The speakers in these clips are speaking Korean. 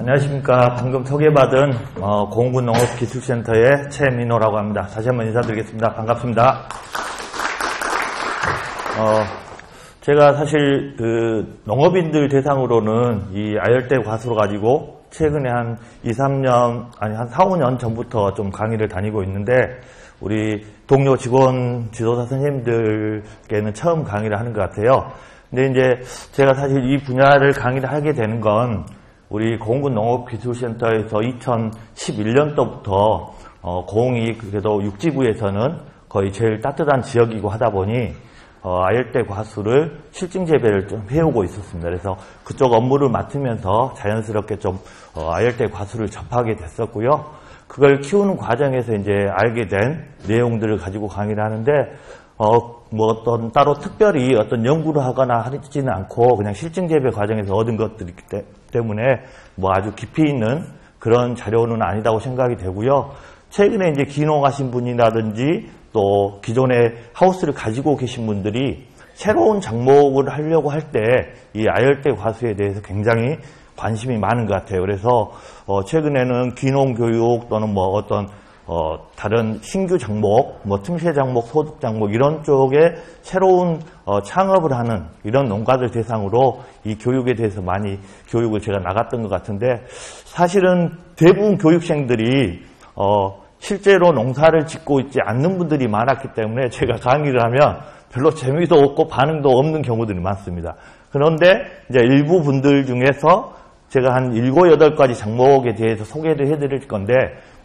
안녕하십니까. 방금 소개받은 공군농업기술센터의 최민호라고 합니다. 다시 한번 인사드리겠습니다. 반갑습니다. 제가 사실 농업인들 대상으로는 이 아열대 과수로 가지고 최근에 한 2-3년, 아니 한 4-5년 전부터 좀 강의를 다니고 있는데, 우리 동료 직원 지도사 선생님들께는 처음 강의를 하는 것 같아요. 근데 이제 제가 사실 이 분야를 강의를 하게 되는 건 우리 공군농업기술센터에서 2011년도부터 고흥이 그래도 육지부에서는 거의 제일 따뜻한 지역이고 하다 보니 아열대 과수를 실증 재배를 좀 해오고 있었습니다. 그래서 그쪽 업무를 맡으면서 자연스럽게 좀 아열대 과수를 접하게 됐었고요. 그걸 키우는 과정에서 이제 알게 된 내용들을 가지고 강의를 하는데, 뭐 어떤 따로 특별히 어떤 연구를 하거나 하지는 않고 그냥 실증 재배 과정에서 얻은 것들이기 때문에 뭐 아주 깊이 있는 그런 자료는 아니다고 생각이 되고요. 최근에 이제 기농하신 분이라든지 또 기존에 하우스를 가지고 계신 분들이 새로운 작목을 하려고 할 때 이 아열대 과수에 대해서 굉장히 관심이 많은 것 같아요. 그래서 최근에는 귀농 교육 또는 뭐 어떤 다른 신규 작목, 뭐 틈새 작목, 소득 작목 이런 쪽에 새로운 창업을 하는 이런 농가들 대상으로 이 교육에 대해서 많이 교육을 제가 나갔던 것 같은데, 사실은 대부분 교육생들이 실제로 농사를 짓고 있지 않는 분들이 많았기 때문에 제가 강의를 하면 별로 재미도 없고 반응도 없는 경우들이 많습니다. 그런데 이제 일부 분들 중에서 제가 한 7, 8가지 작목에 대해서 소개를 해드릴 건데,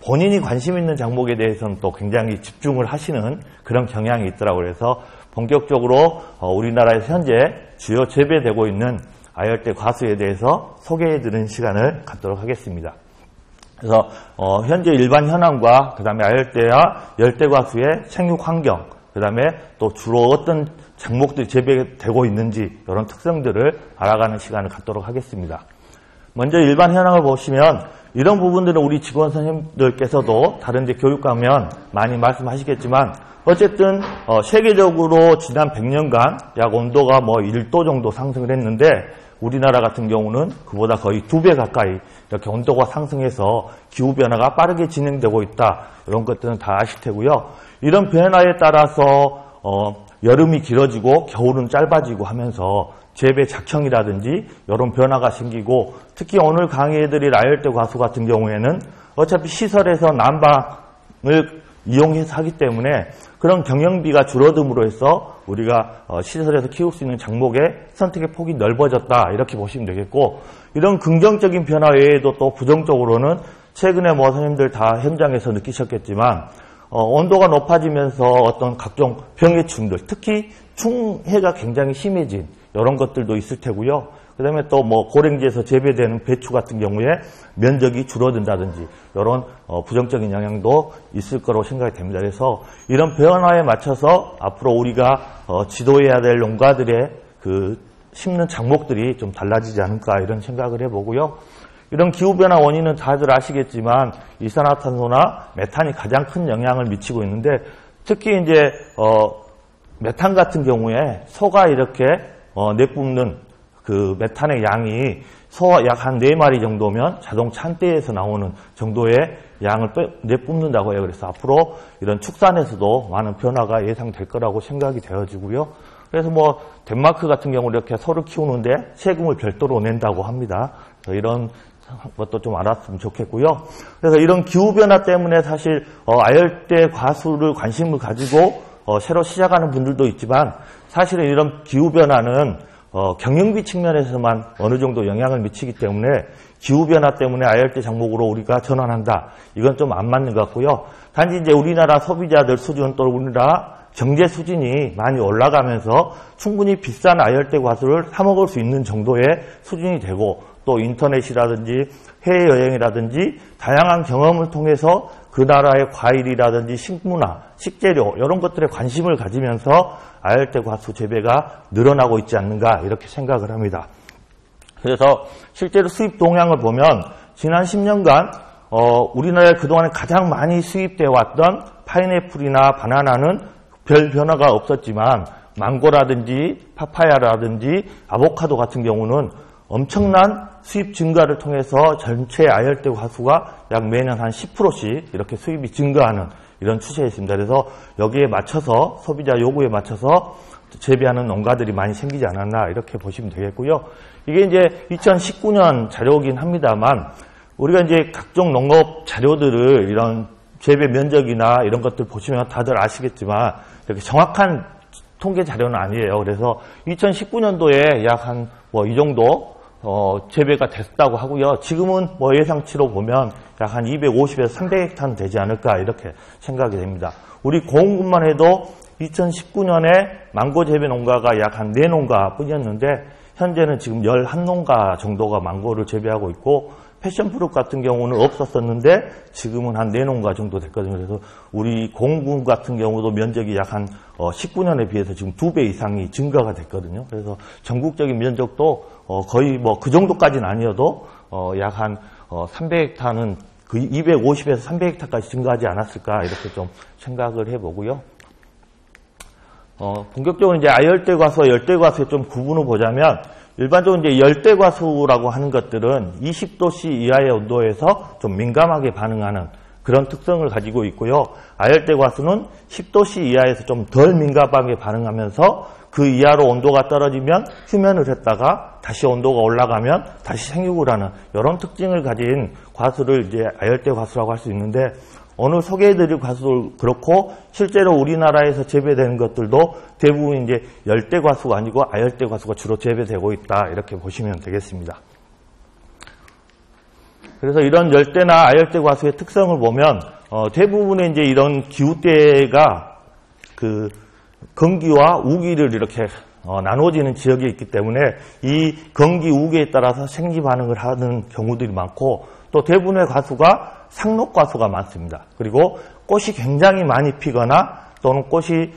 본인이 관심 있는 작목에 대해서는 또 굉장히 집중을 하시는 그런 경향이 있더라고요. 그래서 본격적으로 우리나라에서 현재 주요 재배되고 있는 아열대 과수에 대해서 소개해드리는 시간을 갖도록 하겠습니다. 그래서 현재 일반 현황과 그 다음에 아열대와 열대과수의 생육 환경, 그 다음에 또 주로 어떤 작목들이 재배되고 있는지 이런 특성들을 알아가는 시간을 갖도록 하겠습니다. 먼저 일반 현황을 보시면 이런 부분들은 우리 직원 선생님들께서도 다른 데 교육 가면 많이 말씀하시겠지만, 어쨌든 세계적으로 지난 100년간 약 온도가 뭐 1도 정도 상승을 했는데, 우리나라 같은 경우는 그보다 거의 2배 가까이 이렇게 온도가 상승해서 기후변화가 빠르게 진행되고 있다. 이런 것들은 다 아실 테고요. 이런 변화에 따라서 여름이 길어지고 겨울은 짧아지고 하면서 재배 작청이라든지 이런 변화가 생기고, 특히 오늘 강의해드릴 아열대 과수 같은 경우에는 어차피 시설에서 난방을 이용해서 하기 때문에 그런 경영비가 줄어듦으로 해서 우리가 시설에서 키울 수 있는 작목의 선택의 폭이 넓어졌다, 이렇게 보시면 되겠고, 이런 긍정적인 변화 외에도 또 부정적으로는 최근에 뭐 선생님들 다 현장에서 느끼셨겠지만 온도가 높아지면서 어떤 각종 병해충들, 특히 충해가 굉장히 심해진 이런 것들도 있을 테고요. 그 다음에 또 뭐 고랭지에서 재배되는 배추 같은 경우에 면적이 줄어든다든지 이런 부정적인 영향도 있을 거라고 생각이 됩니다. 그래서 이런 변화에 맞춰서 앞으로 우리가 지도해야 될 농가들의 그 심는 작목들이 좀 달라지지 않을까, 이런 생각을 해보고요. 이런 기후변화 원인은 다들 아시겠지만 이산화탄소나 메탄이 가장 큰 영향을 미치고 있는데, 특히 이제 메탄 같은 경우에 소가 이렇게 내뿜는 그 메탄의 양이 소가 약 한 4마리 정도면 자동차 한 대에서 나오는 정도의 양을 내뿜는다고 해요. 그래서 앞으로 이런 축산에서도 많은 변화가 예상될 거라고 생각이 되어지고요. 그래서 뭐 덴마크 같은 경우 이렇게 소를 키우는데 세금을 별도로 낸다고 합니다. 이런 것도 좀 알았으면 좋겠고요. 그래서 이런 기후변화 때문에 사실 아열대 과수를 관심을 가지고 새로 시작하는 분들도 있지만, 사실은 이런 기후변화는 경영비 측면에서만 어느 정도 영향을 미치기 때문에 기후변화 때문에 아열대 작목으로 우리가 전환한다, 이건 좀 안 맞는 것 같고요. 단지 이제 우리나라 소비자들 수준, 또 우리나라 경제 수준이 많이 올라가면서 충분히 비싼 아열대 과수를 사 먹을 수 있는 정도의 수준이 되고, 또 인터넷이라든지 해외여행이라든지 다양한 경험을 통해서 그 나라의 과일이라든지 식문화, 식재료 이런 것들에 관심을 가지면서 아열대 과수 재배가 늘어나고 있지 않는가, 이렇게 생각을 합니다. 그래서 실제로 수입 동향을 보면 지난 10년간 우리나라에 그동안에 가장 많이 수입되어 왔던 파인애플이나 바나나는 별 변화가 없었지만, 망고라든지 파파야라든지 아보카도 같은 경우는 엄청난 수입 증가를 통해서 전체 아열대 과수가 약 매년 한 10%씩 이렇게 수입이 증가하는 이런 추세에 있습니다. 그래서 여기에 맞춰서 소비자 요구에 맞춰서 재배하는 농가들이 많이 생기지 않았나 이렇게 보시면 되겠고요. 이게 이제 2019년 자료이긴 합니다만 우리가 이제 각종 농업 자료들을 이런 재배 면적이나 이런 것들 보시면 다들 아시겠지만 이렇게 정확한 통계 자료는 아니에요. 그래서 2019년도에 약 한 이 정도 재배가 됐다고 하고요. 지금은 예상치로 보면 약 한 250에서 300헥타는 되지 않을까 이렇게 생각이 됩니다. 우리 고흥군만 해도 2019년에 망고 재배 농가가 약 한 4농가 뿐이었는데 현재는 지금 11농가 정도가 망고를 재배하고 있고 패션프루트 같은 경우는 없었었는데 지금은 한 4농가 정도 됐거든요. 그래서 우리 고흥군 같은 경우도 면적이 약 한 19년에 비해서 지금 2배 이상이 증가가 됐거든요. 그래서 전국적인 면적도 거의 그 정도까지는 아니어도 약 한 300헥타는 그 250에서 300헥타까지 증가하지 않았을까 이렇게 좀 생각을 해보고요. 본격적으로 이제 아열대 과수와 열대 과수의 좀 구분을 보자면 일반적으로 이제 열대 과수라고 하는 것들은 20도씨 이하의 온도에서 좀 민감하게 반응하는 그런 특성을 가지고 있고요. 아열대 과수는 10도씨 이하에서 좀 덜 민감하게 반응하면서 그 이하로 온도가 떨어지면 휴면을 했다가 다시 온도가 올라가면 다시 생육을 하는 이런 특징을 가진 과수를 이제 아열대 과수라고 할 수 있는데 오늘 소개해드릴 과수도 그렇고 실제로 우리나라에서 재배되는 것들도 대부분 이제 열대 과수가 아니고 아열대 과수가 주로 재배되고 있다 이렇게 보시면 되겠습니다. 그래서 이런 열대나 아열대 과수의 특성을 보면 대부분의 이제 이런 기후대가 그 건기와 우기를 이렇게 나눠지는 지역이 있기 때문에 이 건기 우기에 따라서 생지 반응을 하는 경우들이 많고 또 대부분의 과수가 상록과수가 많습니다. 그리고 꽃이 굉장히 많이 피거나 또는 꽃이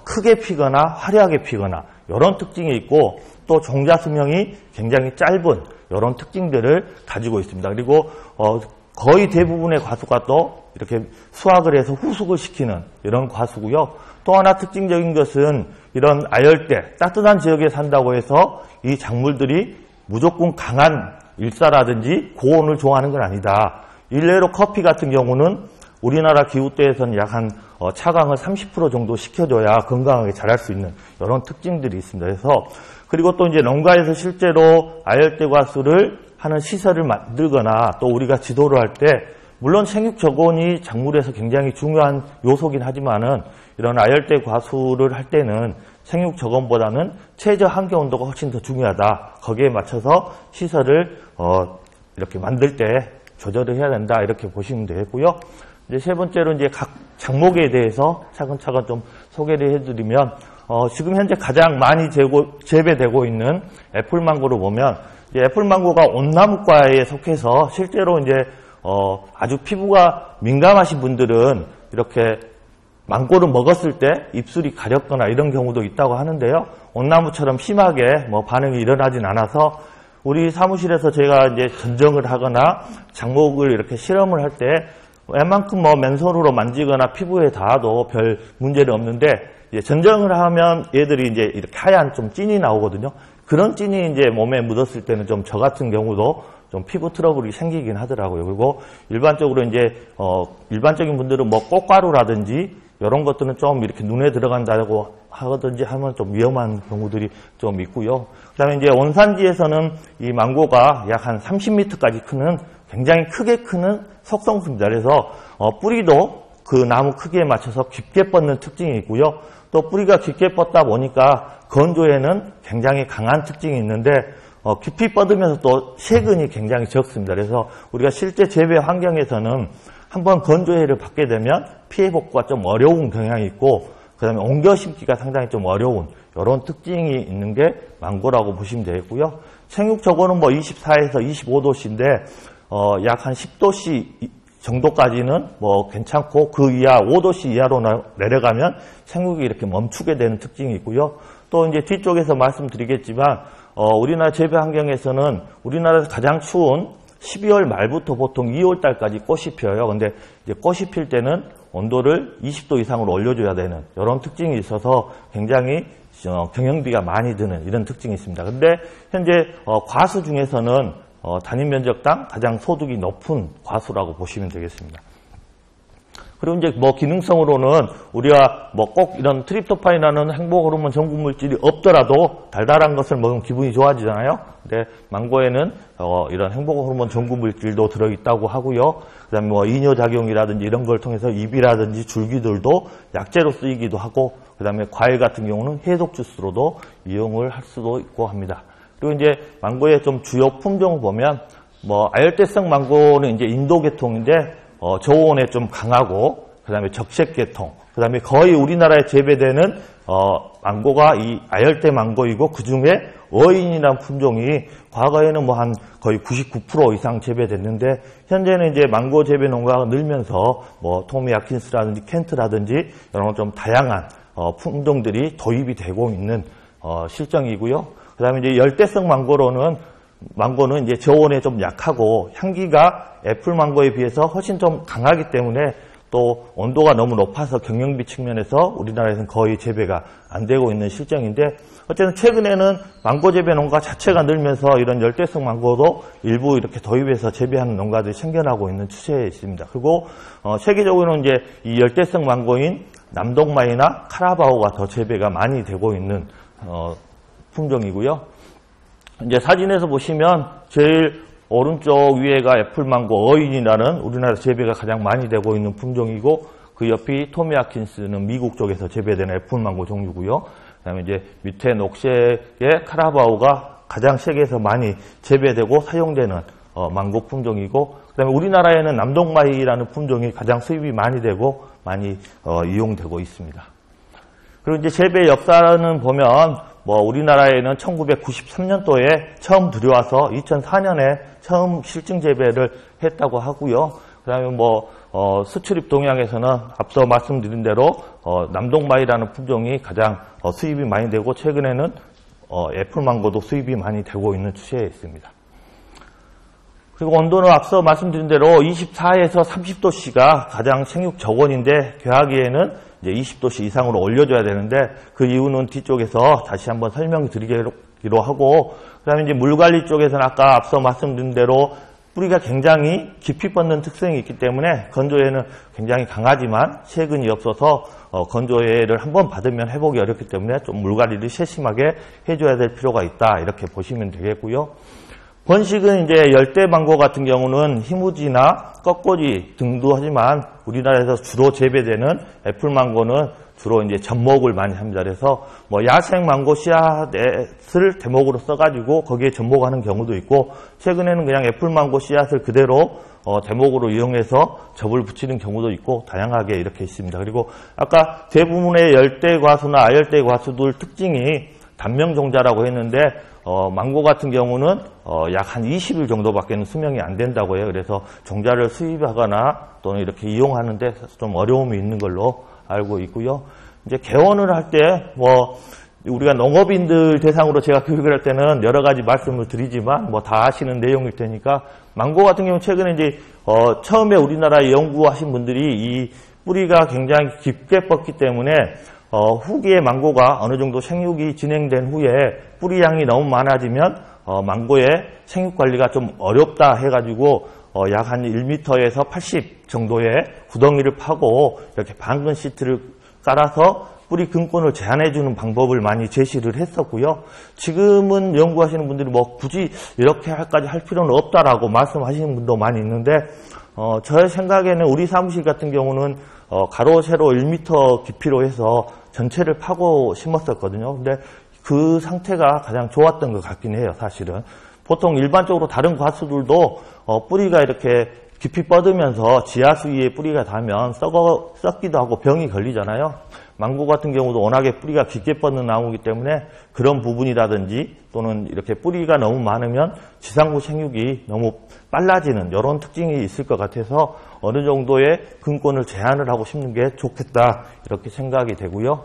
크게 피거나 화려하게 피거나 이런 특징이 있고 또 종자 수명이 굉장히 짧은 이런 특징들을 가지고 있습니다. 그리고 거의 대부분의 과수가 또 이렇게 수확을 해서 후숙을 시키는 이런 과수고요. 또 하나 특징적인 것은 이런 아열대 따뜻한 지역에 산다고 해서 이 작물들이 무조건 강한 일사라든지 고온을 좋아하는 건 아니다. 일례로 커피 같은 경우는 우리나라 기후대에서는 약 한 차광을 30% 정도 시켜줘야 건강하게 자랄 수 있는 이런 특징들이 있습니다. 그래서 그리고 또 이제 농가에서 실제로 아열대 과수를 하는 시설을 만들거나 또 우리가 지도를 할 때 물론 생육 저온이 작물에서 굉장히 중요한 요소긴 하지만은 이런 아열대 과수를 할 때는 생육 저온보다는 최저 환경 온도가 훨씬 더 중요하다. 거기에 맞춰서 시설을 이렇게 만들 때 조절을 해야 된다. 이렇게 보시면 되겠고요. 이제 세 번째로 이제 각 작목에 대해서 차근차근 좀 소개를 해드리면 지금 현재 가장 많이 재배되고 있는 애플망고를 보면 이제 애플망고가 온나무과에 속해서 실제로 이제 아주 피부가 민감하신 분들은 이렇게 망고를 먹었을 때 입술이 가렵거나 이런 경우도 있다고 하는데요. 온나무처럼 심하게 반응이 일어나진 않아서 우리 사무실에서 제가 이제 전정을 하거나 작목을 이렇게 실험을 할 때 웬만큼 맨손으로 만지거나 피부에 닿아도 별 문제는 없는데 이제 전정을 하면 얘들이 이제 이렇게 하얀 좀 찐이 나오거든요. 그런 찐이 이제 몸에 묻었을 때는 좀 저 같은 경우도 좀 피부 트러블이 생기긴 하더라고요. 그리고 일반적으로 이제 일반적인 분들은 꽃가루라든지 이런 것들은 좀 이렇게 눈에 들어간다고 하든지 하면 좀 위험한 경우들이 좀 있고요. 그다음에 이제 원산지에서는 이 망고가 약 한 30m까지 크는 굉장히 크게 크는 석성수입니다. 그래서 뿌리도 그 나무 크기에 맞춰서 깊게 뻗는 특징이 있고요. 또 뿌리가 깊게 뻗다 보니까 건조에는 굉장히 강한 특징이 있는데 깊이 뻗으면서 또 세근이 굉장히 적습니다. 그래서 우리가 실제 재배 환경에서는 한번 건조해를 받게 되면 피해 복구가 좀 어려운 경향이 있고 그 다음에 옮겨 심기가 상당히 좀 어려운 이런 특징이 있는 게 망고라고 보시면 되겠고요. 생육 저고는 24에서 25도씨인데 약 한 10도씨 정도까지는 괜찮고 그 이하 5도씨 이하로 내려가면 생육이 이렇게 멈추게 되는 특징이 있고요. 또 이제 뒤쪽에서 말씀드리겠지만 우리나라 재배 환경에서는 우리나라에서 가장 추운 12월 말부터 보통 2월 달까지 꽃이 피어요. 근데 이제 꽃이 필 때는 온도를 20도 이상으로 올려줘야 되는 이런 특징이 있어서 굉장히 경영비가 많이 드는 이런 특징이 있습니다. 근데 현재 과수 중에서는 단위 면적당 가장 소득이 높은 과수라고 보시면 되겠습니다. 그리고 이제 기능성으로는 우리가 꼭 이런 트립토판이라는 행복 호르몬 전분 물질이 없더라도 달달한 것을 먹으면 기분이 좋아지잖아요. 근데 망고에는 이런 행복 호르몬 전분 물질도 들어있다고 하고요. 그다음에 이뇨작용이라든지 이런 걸 통해서 잎이라든지 줄기들도 약재로 쓰이기도 하고, 그다음에 과일 같은 경우는 해독 주스로도 이용을 할 수도 있고 합니다. 그리고 이제 망고의 좀 주요 품종을 보면 아열대성 망고는 이제 인도 계통인데 저온에 좀 강하고, 그 다음에 적색 계통, 그 다음에 거의 우리나라에 재배되는 망고가 이 아열대 망고이고, 그 중에 어인이라는 품종이 과거에는 한 거의 99% 이상 재배됐는데, 현재는 이제 망고 재배 농가가 늘면서 토미 아킨스라든지 켄트라든지 이런 좀 다양한 품종들이 도입이 되고 있는 실정이고요. 그 다음에 이제 열대성 망고는 이제 저온에 좀 약하고 향기가 애플 망고에 비해서 훨씬 좀 강하기 때문에 또 온도가 너무 높아서 경영비 측면에서 우리나라에서는 거의 재배가 안 되고 있는 실정인데, 어쨌든 최근에는 망고 재배 농가 자체가 늘면서 이런 열대성 망고도 일부 이렇게 도입해서 재배하는 농가들이 생겨나고 있는 추세에 있습니다. 그리고 세계적으로는 이제 이 열대성 망고인 남동마이나 카라바오가 더 재배가 많이 되고 있는 품종이고요. 이제 사진에서 보시면 제일 오른쪽 위에가 애플망고 어인이라는 우리나라 재배가 가장 많이 되고 있는 품종이고, 그 옆이 토미 아킨스는 미국 쪽에서 재배되는 애플망고 종류고요. 그다음에 이제 밑에 녹색의 카라바오가 가장 세계에서 많이 재배되고 사용되는 망고 품종이고, 그다음에 우리나라에는 남동마이라는 품종이 가장 수입이 많이 되고 많이 이용되고 있습니다. 그리고 이제 재배 역사는 보면 우리나라에는 1993년도에 처음 들여와서 2004년에 처음 실증 재배를 했다고 하고요. 그다음에 수출입 동향에서는 앞서 말씀드린 대로 남동마이라는 품종이 가장 수입이 많이 되고, 최근에는 애플망고도 수입이 많이 되고 있는 추세에 있습니다. 그리고 온도는 앞서 말씀드린 대로 24에서 30도씨가 가장 생육 적원인데, 개화기에는 이제 20도씨 이상으로 올려줘야 되는데, 그 이유는 뒤쪽에서 다시 한번 설명드리기로 하고, 그 다음에 이제 물관리 쪽에서는 아까 앞서 말씀드린 대로 뿌리가 굉장히 깊이 뻗는 특성이 있기 때문에 건조해는 굉장히 강하지만 세근이 없어서 건조해를 한번 받으면 회복이 어렵기 때문에 좀 물관리를 세심하게 해줘야 될 필요가 있다, 이렇게 보시면 되겠고요. 번식은 이제 열대망고 같은 경우는 희무지나 꺾꽂이 등도 하지만 우리나라에서 주로 재배되는 애플망고는 주로 이제 접목을 많이 합니다. 그래서 야생 망고 씨앗을 대목으로 써가지고 거기에 접목하는 경우도 있고, 최근에는 그냥 애플망고 씨앗을 그대로 대목으로 이용해서 접을 붙이는 경우도 있고 다양하게 이렇게 있습니다. 그리고 아까 대부분의 열대과수나 아열대과수들 특징이 단명종자라고 했는데, 망고 같은 경우는 약 한 20일 정도밖에는 수명이 안 된다고 해요. 그래서 종자를 수입하거나 또는 이렇게 이용하는데 좀 어려움이 있는 걸로 알고 있고요. 이제 개원을 할 때 우리가 농업인들 대상으로 제가 교육을 할 때는 여러 가지 말씀을 드리지만 다 아시는 내용일 테니까, 망고 같은 경우 최근에 이제 처음에 우리나라에 연구하신 분들이 이 뿌리가 굉장히 깊게 뻗기 때문에 후기의 망고가 어느 정도 생육이 진행된 후에 뿌리 양이 너무 많아지면 망고의 생육 관리가 좀 어렵다 해가지고 약 한 1m에서 80 정도의 구덩이를 파고 이렇게 방근 시트를 깔아서 뿌리 근권을 제한해주는 방법을 많이 제시를 했었고요. 지금은 연구하시는 분들이 굳이 이렇게까지 할 필요는 없다라고 말씀하시는 분도 많이 있는데, 저의 생각에는 우리 사무실 같은 경우는 가로 세로 1m 깊이로 해서 전체를 파고 심었었거든요. 근데 그 상태가 가장 좋았던 것 같긴 해요, 사실은. 보통 일반적으로 다른 과수들도 뿌리가 이렇게 깊이 뻗으면서 지하수위에 뿌리가 닿으면 썩기도 하고 병이 걸리잖아요. 망고 같은 경우도 워낙에 뿌리가 깊게 뻗는 나무이기 때문에 그런 부분이라든지 또는 이렇게 뿌리가 너무 많으면 지상부 생육이 너무 빨라지는 이런 특징이 있을 것 같아서 어느 정도의 근권을 제한을 하고 심는 게 좋겠다, 이렇게 생각이 되고요.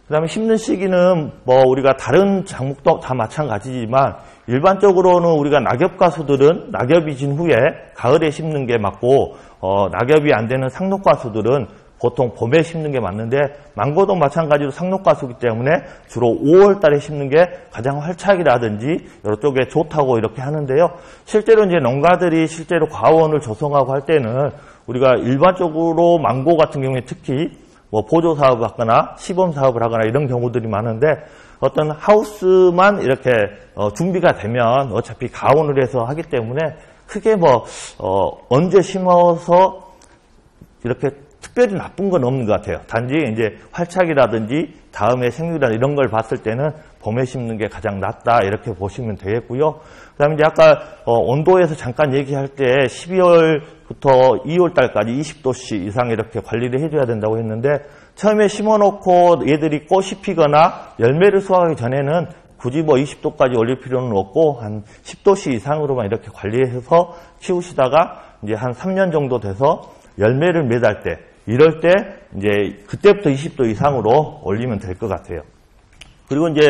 그 다음에 심는 시기는 우리가 다른 작물도 다 마찬가지지만 일반적으로는 우리가 낙엽과수들은 낙엽이 진 후에 가을에 심는 게 맞고, 낙엽이 안 되는 상록과수들은 보통 봄에 심는 게 맞는데 망고도 마찬가지로 상록과수기 때문에 주로 5월 달에 심는 게 가장 활착이라든지 이쪽에 좋다고 이렇게 하는데요. 실제로 이제 농가들이 실제로 과원을 조성하고 할 때는 우리가 일반적으로 망고 같은 경우에 특히 뭐 보조 사업을 하거나 시범 사업을 하거나 이런 경우들이 많은데 어떤 하우스만 이렇게 준비가 되면 어차피 가온을 해서 하기 때문에 크게 뭐 언제 심어서 이렇게 특별히 나쁜 건 없는 것 같아요. 단지 이제 활착이라든지 다음에 생육이라든지 이런 걸 봤을 때는 봄에 심는 게 가장 낫다 이렇게 보시면 되겠고요. 그다음에 이제 아까 온도에서 잠깐 얘기할 때 12월부터 2월 달까지 20도씨 이상 이렇게 관리를 해줘야 된다고 했는데 처음에 심어놓고 얘들이 꽃이 피거나 열매를 수확하기 전에는 굳이 뭐 20도까지 올릴 필요는 없고 한 10도씨 이상으로만 이렇게 관리해서 키우시다가 이제 한 3년 정도 돼서 열매를 맺을 때 이럴 때 이제 그때부터 20도 이상으로 올리면 될 것 같아요. 그리고 이제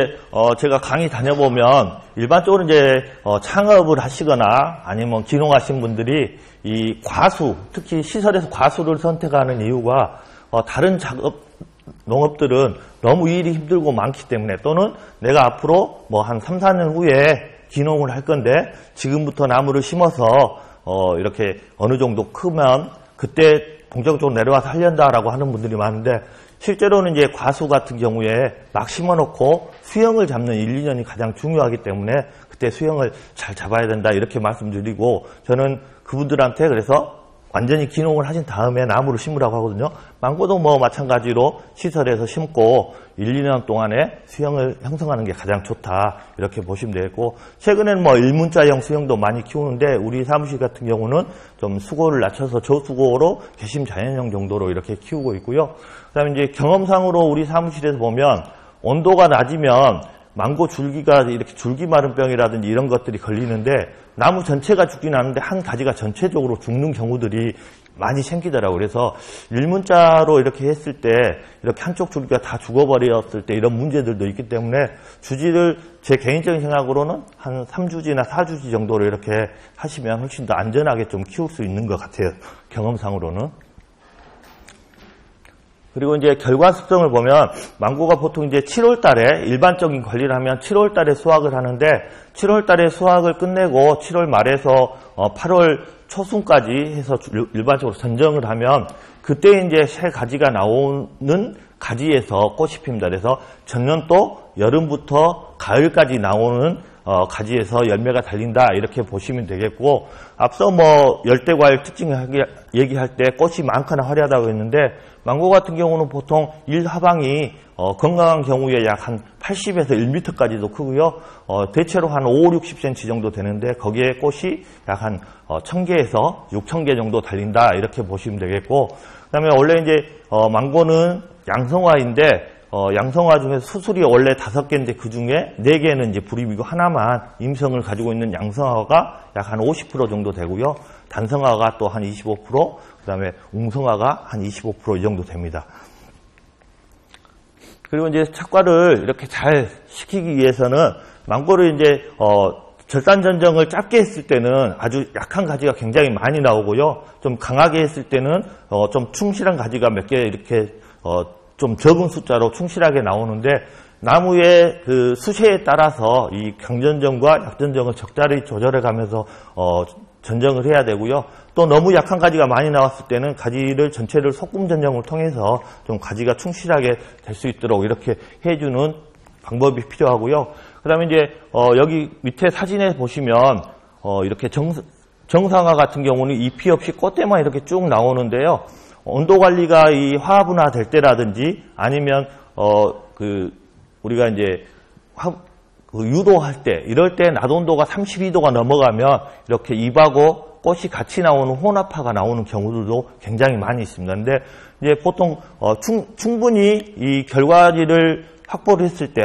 제가 강의 다녀보면 일반적으로 이제 창업을 하시거나 아니면 기농하신 분들이 이 과수, 특히 시설에서 과수를 선택하는 이유가 다른 농업들은 너무 일이 힘들고 많기 때문에 또는 내가 앞으로 뭐 한 3, 4년 후에 기농을 할 건데 지금부터 나무를 심어서 이렇게 어느 정도 크면 그때 본격적으로 내려와서 하련다라고 하는 분들이 많은데 실제로는 이제 과수 같은 경우에 막 심어놓고 수영을 잡는 1, 2년이 가장 중요하기 때문에 그때 수영을 잘 잡아야 된다 이렇게 말씀드리고 저는 그분들한테 그래서 완전히 기농을 하신 다음에 나무를 심으라고 하거든요. 망고도 뭐 마찬가지로 시설에서 심고 1, 2년 동안에 수영을 형성하는 게 가장 좋다 이렇게 보시면 되겠고 최근에는 뭐 일문자형 수영도 많이 키우는데 우리 사무실 같은 경우는 좀 수고를 낮춰서 저수고로 개심 자연형 정도로 이렇게 키우고 있고요. 그다음에 이제 경험상으로 우리 사무실에서 보면 온도가 낮으면 망고 줄기가 이렇게 줄기마름병이라든지 이런 것들이 걸리는데 나무 전체가 죽진 않는데 한 가지가 전체적으로 죽는 경우들이 많이 생기더라고요. 그래서 일문자로 이렇게 했을 때 이렇게 한쪽 줄기가 다 죽어버렸을 때 이런 문제들도 있기 때문에 주지를 제 개인적인 생각으로는 한 3주지나 4주지 정도로 이렇게 하시면 훨씬 더 안전하게 좀 키울 수 있는 것 같아요. 경험상으로는. 그리고 이제 결과 습성을 보면 망고가 보통 이제 7월 달에 일반적인 관리를 하면 7월 달에 수확을 하는데 7월 달에 수확을 끝내고 7월 말에서 8월 초순까지 해서 일반적으로 전정을 하면 그때 이제 새 가지가 나오는 가지에서 꽃이 핍니다. 그래서 전년도 여름부터 가을까지 나오는 가지에서 열매가 달린다 이렇게 보시면 되겠고 앞서 뭐 열대과일 특징 얘기할 때 꽃이 많거나 화려하다고 했는데 망고 같은 경우는 보통 일하방이 건강한 경우에 약 한 80에서 1m까지도 크고요. 대체로 한 5, 60cm 정도 되는데 거기에 꽃이 약 한 1000개에서 6000개 정도 달린다 이렇게 보시면 되겠고 그다음에 원래 이제 망고는 양성화인데 양성화 중에서 수술이 원래 5개인데 그 중에 4개는 이제 불입이고 하나만 임성을 가지고 있는 양성화가 약 한 50% 정도 되고요. 단성화가 또 한 25%, 그 다음에 웅성화가 한 25% 이 정도 됩니다. 그리고 이제 착과를 이렇게 잘 시키기 위해서는 망고를 이제 절단 전정을 짧게 했을 때는 아주 약한 가지가 굉장히 많이 나오고요. 좀 강하게 했을 때는 좀 충실한 가지가 몇 개 이렇게 좀 적은 숫자로 충실하게 나오는데 나무의 그 수세에 따라서 이 강전정과 약전정을 적절히 조절해 가면서 전정을 해야 되고요. 또 너무 약한 가지가 많이 나왔을 때는 가지를 전체를 소금 전정을 통해서 좀 가지가 충실하게 될 수 있도록 이렇게 해주는 방법이 필요하고요. 그 다음에 이제 여기 밑에 사진에 보시면 이렇게 정상화 같은 경우는 잎이 없이 꽃대만 이렇게 쭉 나오는데요. 온도 관리가 이 화분화 될 때라든지 아니면 우리가 이제 유도할 때 이럴 때 낮 온도가 32도가 넘어가면 이렇게 잎하고 꽃이 같이 나오는 혼합화가 나오는 경우들도 굉장히 많이 있습니다. 근데 이제 보통 충분히 이 결과지를 확보를 했을 때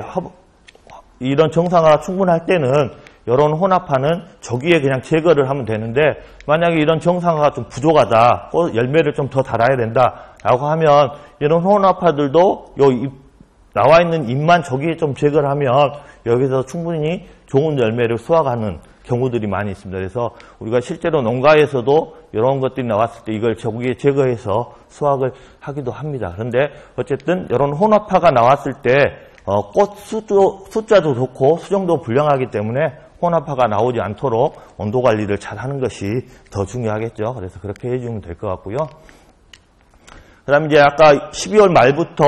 이런 정상화가 충분할 때는 이런 혼합화는 저기에 그냥 제거를 하면 되는데 만약에 이런 정상화가 좀 부족하다, 열매를 좀 더 달아야 된다라고 하면 이런 혼합화들도 나와 있는 잎만 저기에 좀 제거를 하면 여기서 충분히 좋은 열매를 수확하는 경우들이 많이 있습니다. 그래서 우리가 실제로 농가에서도 이런 것들이 나왔을 때 이걸 저기에 제거해서 수확을 하기도 합니다. 그런데 어쨌든 이런 혼합화가 나왔을 때 꽃 숫자도 좋고 수정도 불량하기 때문에 혼합화가 나오지 않도록 온도 관리를 잘 하는 것이 더 중요하겠죠. 그래서 그렇게 해주면 될 것 같고요. 그 다음에 이제 아까 12월 말부터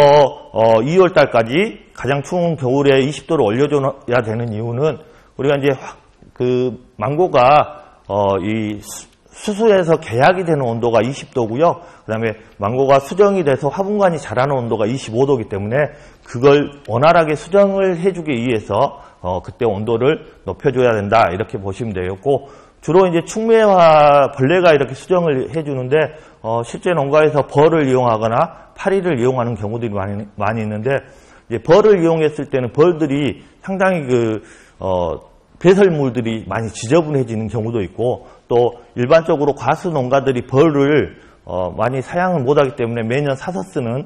2월 달까지 가장 추운 겨울에 20도를 올려줘야 되는 이유는 우리가 이제 그 망고가 이 수수에서 개약이 되는 온도가 20도고요. 그 다음에 망고가 수정이 돼서 화분간이 자라는 온도가 25도이기 때문에 그걸 원활하게 수정을 해주기 위해서 그때 온도를 높여줘야 된다 이렇게 보시면 되겠고, 주로 이제 충매와 벌레가 이렇게 수정을 해주는데 실제 농가에서 벌을 이용하거나 파리를 이용하는 경우들이 많이 있는데, 이제 벌을 이용했을 때는 벌들이 상당히 배설물들이 많이 지저분해지는 경우도 있고, 또 일반적으로 과수 농가들이 벌을 많이 사용을 못하기 때문에 매년 사서 쓰는,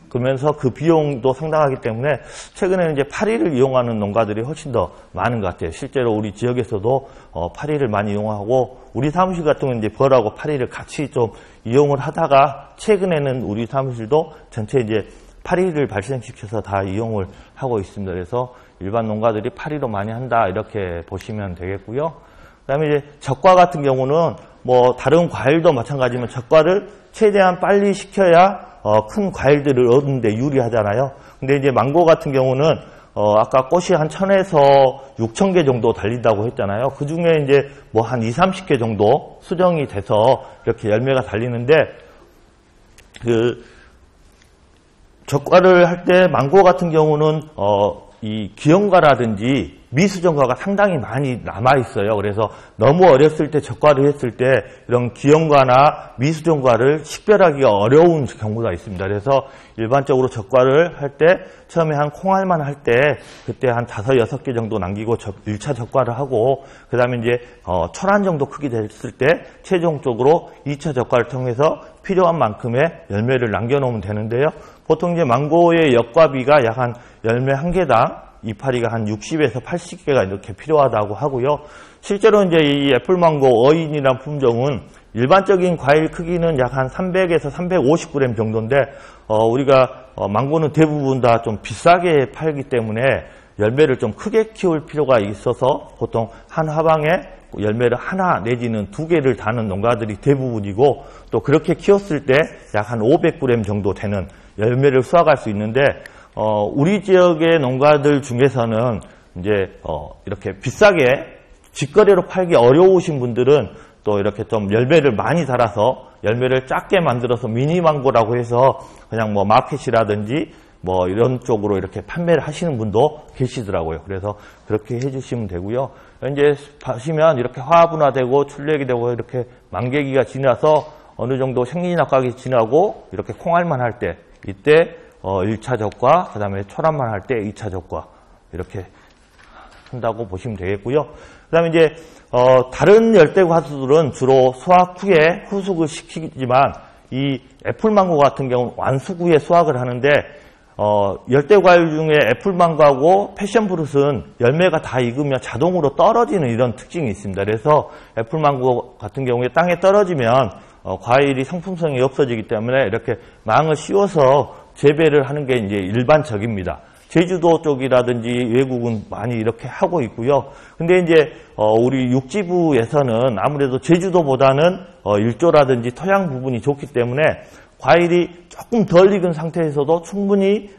그러면서 그 비용도 상당하기 때문에 최근에는 이제 파리를 이용하는 농가들이 훨씬 더 많은 것 같아요. 실제로 우리 지역에서도 파리를 많이 이용하고, 우리 사무실 같은 경우는 이제 벌하고 파리를 같이 좀 이용을 하다가 최근에는 우리 사무실도 전체 이제 파리를 발생시켜서 다 이용을 하고 있습니다. 그래서 일반 농가들이 파리로 많이 한다 이렇게 보시면 되겠고요. 그다음에 이제 적과 같은 경우는 뭐 다른 과일도 마찬가지지만 적과를 최대한 빨리 시켜야 큰 과일들을 얻는데 유리하잖아요. 근데 이제 망고 같은 경우는 아까 꽃이 한 1000에서 6000개 정도 달린다고 했잖아요. 그 중에 이제 뭐 한 20-30개 정도 수정이 돼서 이렇게 열매가 달리는데, 그 적과를 할 때 망고 같은 경우는 이 기형과라든지 미수정과가 상당히 많이 남아있어요. 그래서 너무 어렸을 때 적과를 했을 때 이런 기형과나 미수정과를 식별하기가 어려운 경우가 있습니다. 그래서 일반적으로 적과를 할 때 처음에 한 콩알만 할 때 그때 한 5-6개 정도 남기고 1차 적과를 하고, 그 다음에 이제 철안 정도 크기 됐을 때 최종적으로 2차 적과를 통해서 필요한 만큼의 열매를 남겨놓으면 되는데요. 보통 이제 망고의 역과비가 약 한 열매 한 개당 이파리가 한 60에서 80개가 이렇게 필요하다고 하고요. 실제로 이제 이 애플망고 어인이라는 품종은 일반적인 과일 크기는 약 한 300에서 350g 정도인데, 우리가 망고는 대부분 다 좀 비싸게 팔기 때문에 열매를 좀 크게 키울 필요가 있어서 보통 한 화방에 열매를 하나 내지는 2개를 다는 농가들이 대부분이고, 또 그렇게 키웠을 때 약 한 500g 정도 되는 열매를 수확할 수 있는데, 우리 지역의 농가들 중에서는 이제 이렇게 비싸게 직거래로 팔기 어려우신 분들은 또 이렇게 좀 열매를 많이 달아서 열매를 작게 만들어서 미니망고라고 해서 그냥 뭐 마켓이라든지 뭐 이런 쪽으로 이렇게 판매를 하시는 분도 계시더라고요. 그래서 그렇게 해주시면 되고요. 이제 보시면 이렇게 화분화되고 출력이 되고 이렇게 만개기가 지나서 어느 정도 생리낙각이 지나고 이렇게 콩알만 할 때, 이때 1차 적과, 그 다음에 초란만 할 때 2차 적과 이렇게 한다고 보시면 되겠고요. 그 다음에 이제 다른 열대과수들은 주로 수확 후에 후숙을 시키지만 이 애플망고 같은 경우는 완숙 후에 수확을 하는데, 열대과일 중에 애플망고하고 패션프루트는 열매가 다 익으면 자동으로 떨어지는 이런 특징이 있습니다. 그래서 애플망고 같은 경우에 땅에 떨어지면 과일이 상품성이 없어지기 때문에 이렇게 망을 씌워서 재배를 하는 게 이제 일반적입니다. 제주도 쪽이라든지 외국은 많이 이렇게 하고 있고요. 근데 이제 우리 육지부에서는 아무래도 제주도보다는 일조라든지 토양 부분이 좋기 때문에 과일이 조금 덜 익은 상태에서도 충분히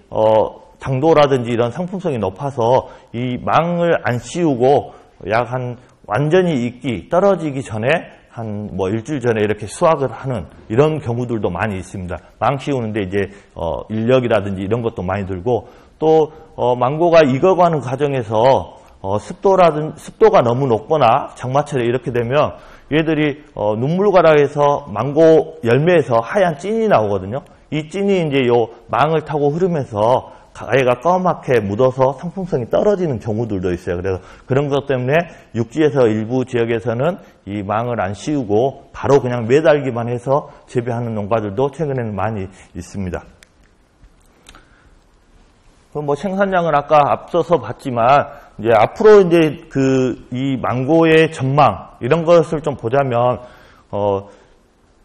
당도라든지 이런 상품성이 높아서 이 망을 안 씌우고 약 한 완전히 익기 떨어지기 전에 한 뭐 일주일 전에 이렇게 수확을 하는 이런 경우들도 많이 있습니다. 망 씌우는데 이제 인력이라든지 이런 것도 많이 들고, 또 망고가 익어가는 과정에서 습도가 너무 높거나 장마철에 이렇게 되면 얘들이 눈물가락에서 망고 열매에서 하얀 찐이 나오거든요. 이 찐이 이제 요 망을 타고 흐르면서 가해가 까맣게 묻어서 상품성이 떨어지는 경우들도 있어요. 그래서 그런 것 때문에 육지에서 일부 지역에서는 이 망을 안 씌우고 바로 그냥 매달기만 해서 재배하는 농가들도 최근에는 많이 있습니다. 뭐 생산량은 아까 앞서서 봤지만 이제 앞으로 이제 이 망고의 전망 이런 것을 좀 보자면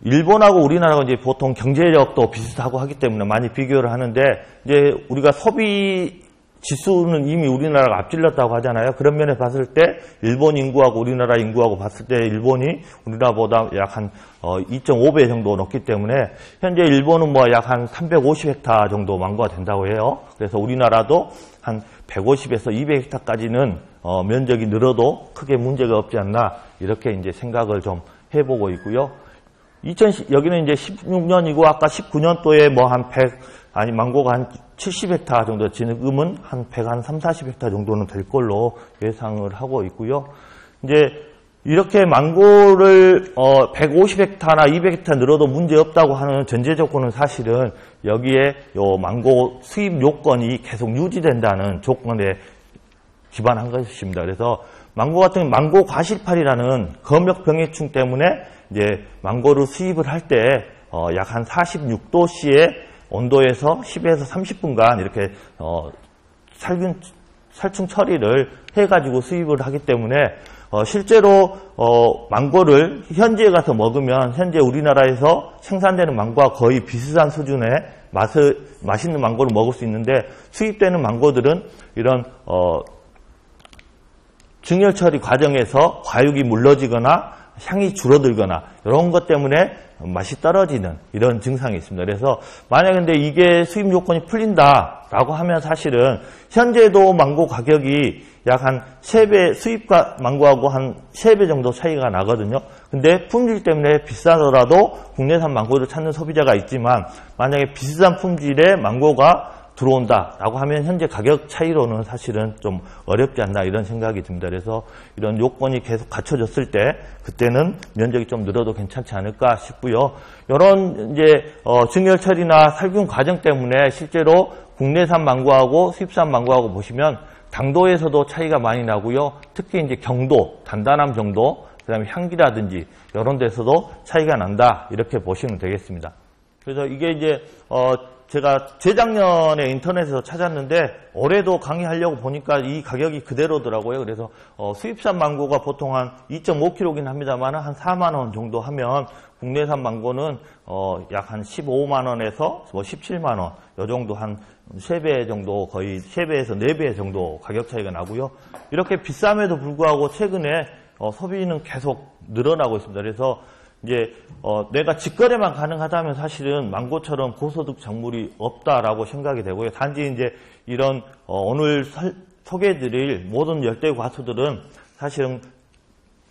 일본하고 우리나라가 이제 보통 경제력도 비슷하고 하기 때문에 많이 비교를 하는데 이제 우리가 소비 지수는 이미 우리나라가 앞질렀다고 하잖아요. 그런 면에 봤을 때 일본 인구하고 우리나라 인구하고 봤을 때 일본이 우리나라보다 약 한 2.5배 정도 높기 때문에 현재 일본은 뭐 약 한 350헥타 정도 망고가 된다고 해요. 그래서 우리나라도 한 150에서 200헥타까지는 면적이 늘어도 크게 문제가 없지 않나 이렇게 이제 생각을 좀 해보고 있고요. 여기는 이제 16년이고 아까 19년도에 뭐 한 100 망고가 한 70헥타 정도, 지금은 한 130, 40헥타 정도는 될 걸로 예상을 하고 있고요. 이제 이렇게 망고를 150헥타나 200헥타 늘어도 문제 없다고 하는 전제 조건은 사실은 여기에 요 망고 수입 요건이 계속 유지된다는 조건에 기반한 것입니다. 그래서 망고 같은 망고 과실팔이라는 검역병해충 때문에 이제 망고를 수입을 할 때 약 한 46도씨의 온도에서 10에서 30분간 이렇게 살충 처리를 해가지고 수입을 하기 때문에 실제로 망고를 현지에 가서 먹으면 현재 우리나라에서 생산되는 망고와 거의 비슷한 수준의 맛있는 망고를 먹을 수 있는데 수입되는 망고들은 이런 증열 처리 과정에서 과육이 물러지거나 향이 줄어들거나 이런 것 때문에 맛이 떨어지는 이런 증상이 있습니다. 그래서 만약에 근데 이게 수입 요건이 풀린다라고 하면 사실은 현재도 망고 가격이 약 한 3배, 수입과 망고하고 한 3배 정도 차이가 나거든요. 근데 품질 때문에 비싸더라도 국내산 망고를 찾는 소비자가 있지만 만약에 비싼 품질의 망고가 들어온다라고 하면 현재 가격 차이로는 사실은 좀 어렵지 않나 이런 생각이 듭니다. 그래서 이런 요건이 계속 갖춰졌을 때 그때는 면적이 좀 늘어도 괜찮지 않을까 싶고요. 이런 이제 증열 처리나 살균 과정 때문에 실제로 국내산 망고하고 수입산 망고하고 보시면 당도에서도 차이가 많이 나고요. 특히 이제 경도, 단단함 정도, 그다음에 향기라든지 이런 데서도 차이가 난다 이렇게 보시면 되겠습니다. 그래서 이게 이제 제가 재작년에 인터넷에서 찾았는데 올해도 강의하려고 보니까 이 가격이 그대로더라고요. 그래서 수입산 망고가 보통 한 2.5kg긴 합니다만 한 4만 원 정도 하면 국내산 망고는 약 한 15만 원에서 뭐 17만 원 요 정도 한 3배 정도 거의 3배에서 4배 정도 가격 차이가 나고요. 이렇게 비쌈에도 불구하고 최근에 소비는 계속 늘어나고 있습니다. 그래서 이제 내가 직거래만 가능하다면 사실은 망고처럼 고소득 작물이 없다라고 생각이 되고요. 단지 이제 이런 오늘 소개해드릴 모든 열대 과수들은 사실은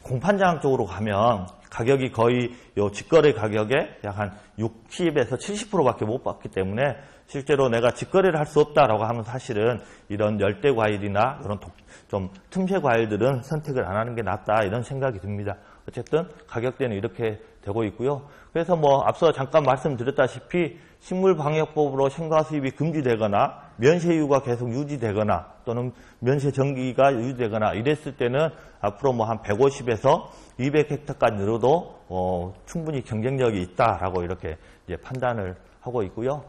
공판장 쪽으로 가면 가격이 거의 요 직거래 가격에 약 한 60에서 70%밖에 못 받기 때문에 실제로 내가 직거래를 할 수 없다라고 하면 사실은 이런 열대 과일이나 그런 좀 틈새 과일들은 선택을 안 하는 게 낫다 이런 생각이 듭니다. 어쨌든 가격대는 이렇게 되고 있고요. 그래서 뭐 앞서 잠깐 말씀드렸다시피 식물방역법으로 생과 수입이 금지되거나 면세유가 계속 유지되거나 또는 면세 정기가 유지되거나 이랬을 때는 앞으로 뭐 한 150에서 200헥타까지 늘어도 충분히 경쟁력이 있다라고 이렇게 이제 판단을 하고 있고요.